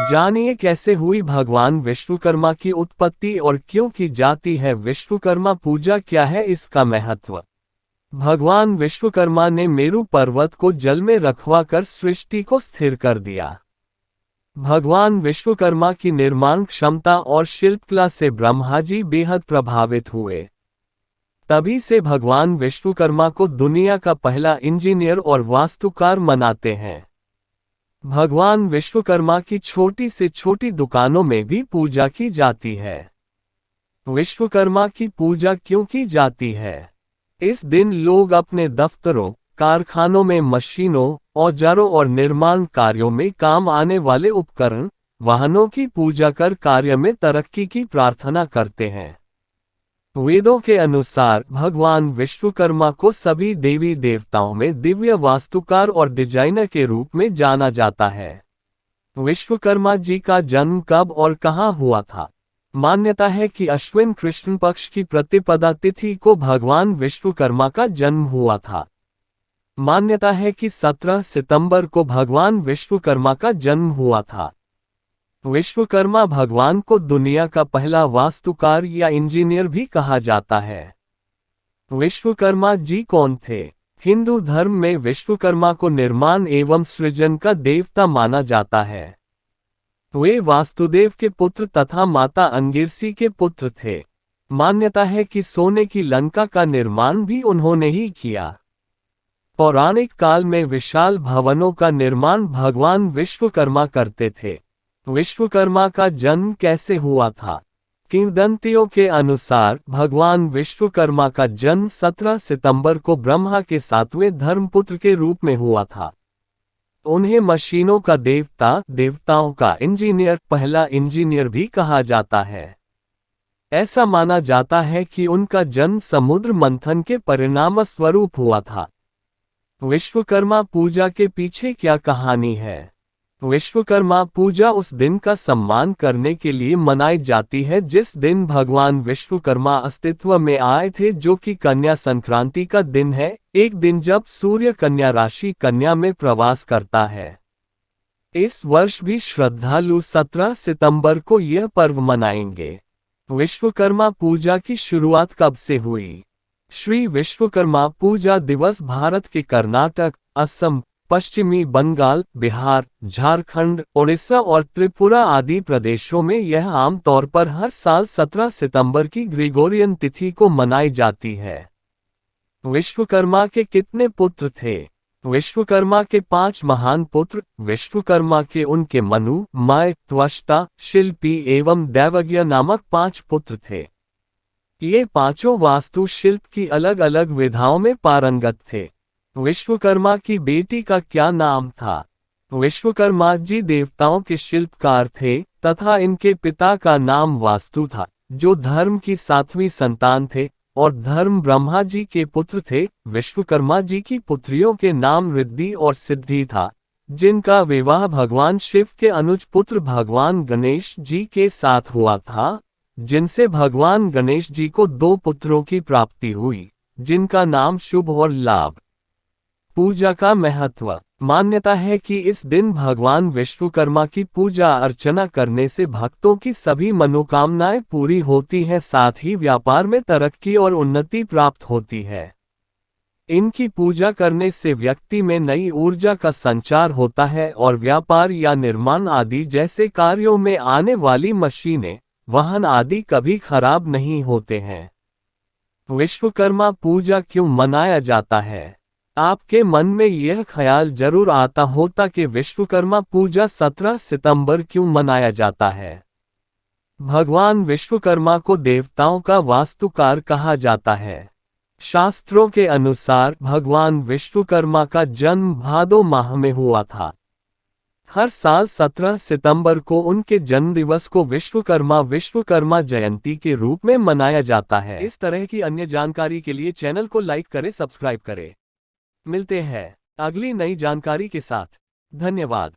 जानिए कैसे हुई भगवान विश्वकर्मा की उत्पत्ति और क्यों की जाती है विश्वकर्मा पूजा, क्या है इसका महत्व। भगवान विश्वकर्मा ने मेरु पर्वत को जल में रखवाकर सृष्टि को स्थिर कर दिया। भगवान विश्वकर्मा की निर्माण क्षमता और शिल्पकला से ब्रह्मा जी बेहद प्रभावित हुए। तभी से भगवान विश्वकर्मा को दुनिया का पहला इंजीनियर और वास्तुकार मनाते हैं। भगवान विश्वकर्मा की छोटी से छोटी दुकानों में भी पूजा की जाती है। विश्वकर्मा की पूजा क्यों की जाती है? इस दिन लोग अपने दफ्तरों, कारखानों में मशीनों, औजारों और निर्माण कार्यों में काम आने वाले उपकरण, वाहनों की पूजा कर कार्य में तरक्की की प्रार्थना करते हैं। वेदों के अनुसार भगवान विश्वकर्मा को सभी देवी देवताओं में दिव्य वास्तुकार और डिजाइनर के रूप में जाना जाता है। विश्वकर्मा जी का जन्म कब और कहाँ हुआ था? मान्यता है कि अश्विन कृष्ण पक्ष की प्रतिपदा तिथि को भगवान विश्वकर्मा का जन्म हुआ था। मान्यता है कि 17 सितंबर को भगवान विश्वकर्मा का जन्म हुआ था। विश्वकर्मा भगवान को दुनिया का पहला वास्तुकार या इंजीनियर भी कहा जाता है। विश्वकर्मा जी कौन थे? हिंदू धर्म में विश्वकर्मा को निर्माण एवं सृजन का देवता माना जाता है। वे वास्तुदेव के पुत्र तथा माता अंगिरसी के पुत्र थे। मान्यता है कि सोने की लंका का निर्माण भी उन्होंने ही किया। पौराणिक काल में विशाल भवनों का निर्माण भगवान विश्वकर्मा करते थे। विश्वकर्मा का जन्म कैसे हुआ था? किंवदंतियों के अनुसार भगवान विश्वकर्मा का जन्म 17 सितंबर को ब्रह्मा के 7वें धर्मपुत्र के रूप में हुआ था। उन्हें मशीनों का देवता, देवताओं का इंजीनियर, पहला इंजीनियर भी कहा जाता है। ऐसा माना जाता है कि उनका जन्म समुद्र मंथन के परिणाम स्वरूप हुआ था। विश्वकर्मा पूजा के पीछे क्या कहानी है? विश्वकर्मा पूजा उस दिन का सम्मान करने के लिए मनाई जाती है जिस दिन भगवान विश्वकर्मा अस्तित्व में आए थे, जो कि कन्या संक्रांति का दिन है, एक दिन जब सूर्य कन्या राशि कन्या में प्रवास करता है। इस वर्ष भी श्रद्धालु 17 सितंबर को यह पर्व मनाएंगे। विश्वकर्मा पूजा की शुरुआत कब से हुई? श्री विश्वकर्मा पूजा दिवस भारत के कर्नाटक, असम, पश्चिमी बंगाल, बिहार, झारखंड, ओडिशा और त्रिपुरा आदि प्रदेशों में यह आमतौर पर हर साल 17 सितंबर की ग्रेगोरियन तिथि को मनाई जाती है। विश्वकर्मा के कितने पुत्र थे? विश्वकर्मा के 5 महान पुत्र। विश्वकर्मा के उनके मनु, मय, त्वष्टा, शिल्पी एवं दैवज्ञ नामक 5 पुत्र थे। ये पांचों वास्तुशिल्प की अलग अलग विधाओं में पारंगत थे। विश्वकर्मा की बेटी का क्या नाम था? विश्वकर्मा जी देवताओं के शिल्पकार थे तथा इनके पिता का नाम वास्तु था, जो धर्म की 7वीं संतान थे और धर्म ब्रह्मा जी के पुत्र थे। विश्वकर्मा जी की पुत्रियों के नाम रिद्धि और सिद्धि था, जिनका विवाह भगवान शिव के अनुज पुत्र भगवान गणेश जी के साथ हुआ था, जिनसे भगवान गणेश जी को 2 पुत्रों की प्राप्ति हुई, जिनका नाम शुभ और लाभ। पूजा का महत्व। मान्यता है कि इस दिन भगवान विश्वकर्मा की पूजा अर्चना करने से भक्तों की सभी मनोकामनाएं पूरी होती हैं, साथ ही व्यापार में तरक्की और उन्नति प्राप्त होती है। इनकी पूजा करने से व्यक्ति में नई ऊर्जा का संचार होता है और व्यापार या निर्माण आदि जैसे कार्यों में आने वाली मशीनें, वाहन आदि कभी खराब नहीं होते हैं। विश्वकर्मा पूजा क्यों मनाया जाता है? आपके मन में यह ख्याल जरूर आता होता कि विश्वकर्मा पूजा 17 सितंबर क्यों मनाया जाता है। भगवान विश्वकर्मा को देवताओं का वास्तुकार कहा जाता है। शास्त्रों के अनुसार भगवान विश्वकर्मा का जन्म भादो माह में हुआ था। हर साल 17 सितंबर को उनके जन्मदिवस को विश्वकर्मा जयंती के रूप में मनाया जाता है। इस तरह की अन्य जानकारी के लिए चैनल को लाइक करें, सब्सक्राइब करें। मिलते हैं अगली नई जानकारी के साथ। धन्यवाद।